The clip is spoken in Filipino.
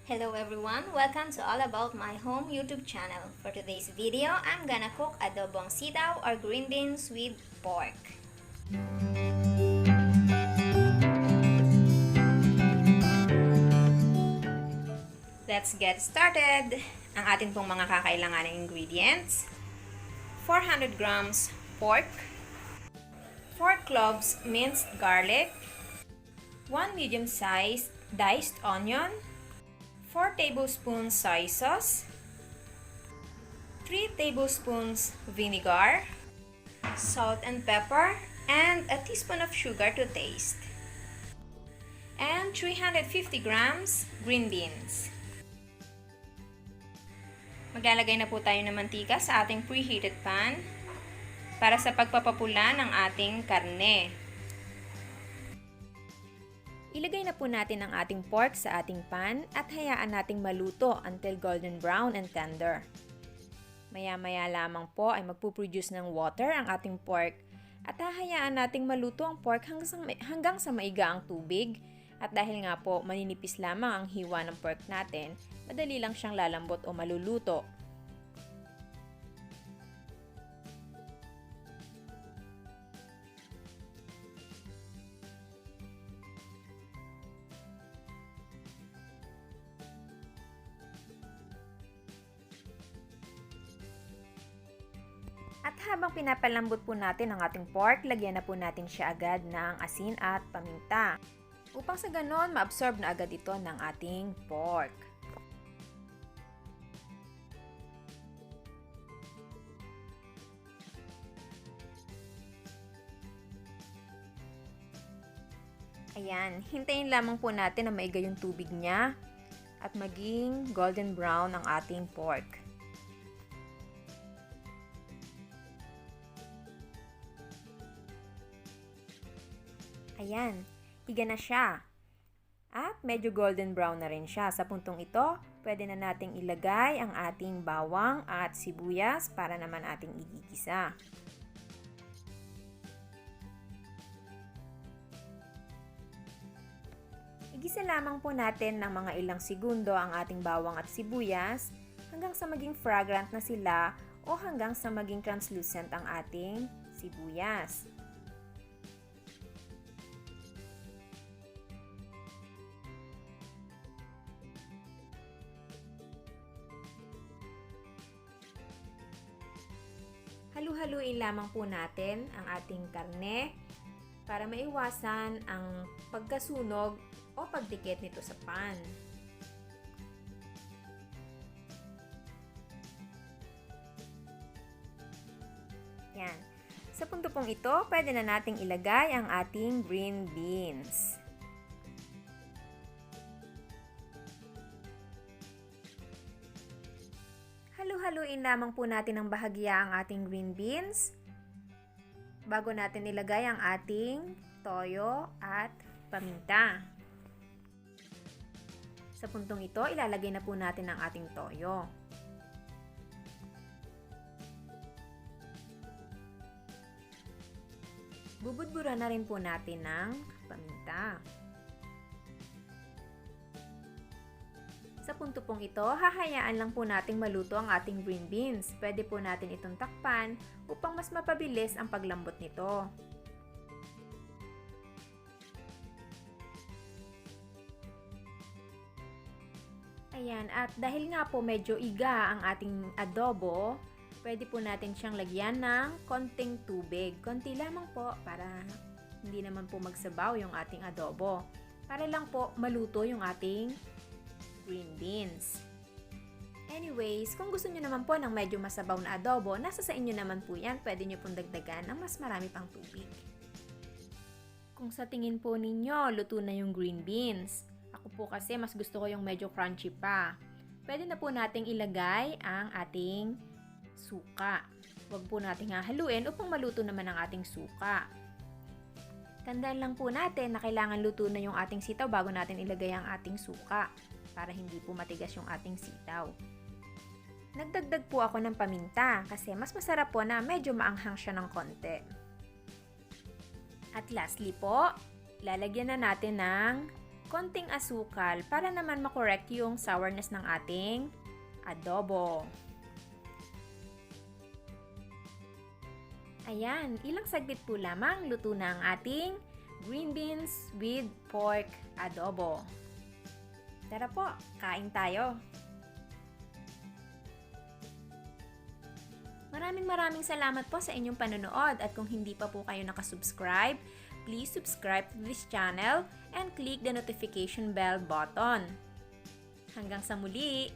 Hello everyone, welcome to All About My Home YouTube channel. For today's video, I'm gonna cook adobong sitaw or green beans with pork. Let's get started! Ang atin pong mga kakailanganing ingredients: 400 grams pork, 4 cloves minced garlic, 1 medium-sized diced onion, 4 tablespoons soy sauce, 3 tablespoons vinegar, salt and pepper, and a teaspoon of sugar to taste, and 350 grams green beans. Maglalagay na po tayo ng mantika sa ating preheated pan para sa pagpapapula ng ating karne. Ilagay na po natin ang ating pork sa ating pan at hayaan nating maluto until golden brown and tender. Maya-maya lamang po ay magpuproduce ng water ang ating pork at hahayaan nating maluto ang pork hanggang sa maiga ang tubig. At dahil nga po maninipis lamang ang hiwa ng pork natin, madali lang siyang lalambot o maluluto. At habang pinapalambot po natin ang ating pork, lagyan na po natin siya agad ng asin at paminta upang sa ganon ma-absorb na agad ito ng ating pork. Ayan, hintayin lamang po natin na maiga yung tubig niya at maging golden brown ang ating pork. Ayan, higa na siya. At medyo golden brown na rin siya. Sa puntong ito, pwede na nating ilagay ang ating bawang at sibuyas para naman ating igigisa. Igisa lamang po natin ng mga ilang segundo ang ating bawang at sibuyas hanggang sa maging fragrant na sila o hanggang sa maging translucent ang ating sibuyas. Halu-haluin lamang po natin ang ating karne para maiwasan ang pagkasunog o pagdikit nito sa pan. Yan. Sa punto pong ito, pwede na nating ilagay ang ating green beans. Halu-haluin lamang po natin ng bahagya ang ating green beans bago natin ilagay ang ating toyo at paminta. Sa puntong ito, ilalagay na po natin ang ating toyo. Bubudburan na rin po natin ng paminta. Sa punto pong ito, hahayaan lang po nating maluto ang ating green beans. Pwede po natin itong takpan upang mas mapabilis ang paglambot nito. Ayan, at dahil nga po medyo iga ang ating adobo, pwede po natin siyang lagyan ng konting tubig. Konti lamang po para hindi naman po magsabaw yung ating adobo. Para lang po maluto yung ating green beans. Anyways, kung gusto nyo naman po ng medyo masabaw na adobo, nasa sa inyo naman po yan. Pwede nyo pong dagdagan ng mas marami pang tubig. Kung sa tingin po ninyo, luto na yung green beans. Ako po kasi mas gusto ko yung medyo crunchy pa. Pwede na po nating ilagay ang ating suka. Huwag po nating hahaluin upang maluto naman ang ating suka. Tandaan lang po natin na kailangan luto na yung ating sitaw bago natin ilagay ang ating suka para hindi po matigas yung ating sitaw. Nagdagdag po ako ng paminta kasi mas masarap po na medyo maanghang siya ng konti. At lastly po, lalagyan na natin ng konting asukal para naman makorek yung sourness ng ating adobo. Ayan, ilang saglit po lamang luto na ang ating green beans with pork adobo. Tara po, kain tayo! Maraming salamat po sa inyong panonood at kung hindi pa po kayo nakasubscribe, please subscribe to this channel and click the notification bell button. Hanggang sa muli!